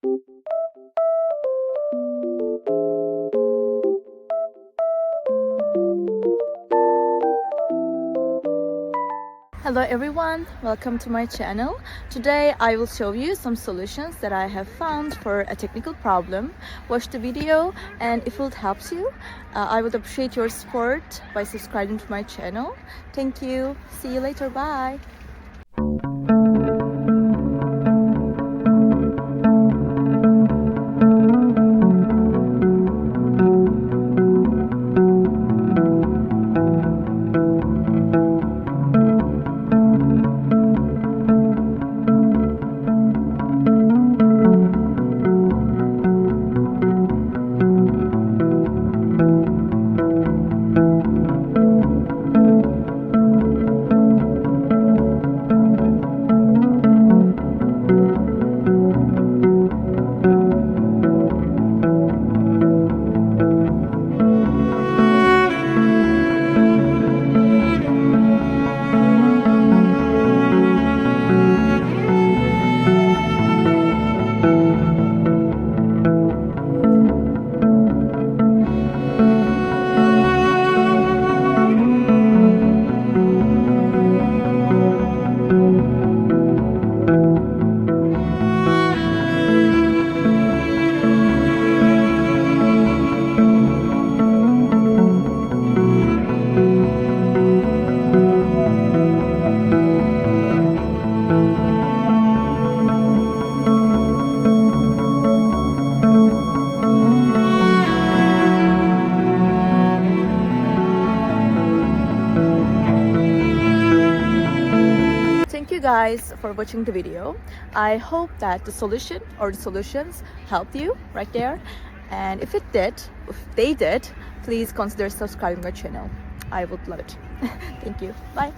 Hello everyone, welcome to my channel. Today I will show you some solutions that I have found for a technical problem. Watch the video, and if it helps you, I would appreciate your support by subscribing to my channel. Thank you. See you later. Bye. Thank you guys for watching the video. I hope that the solution or the solutions helped you right there. And if they did, please consider subscribing my channel. I would love it. Thank you. Bye.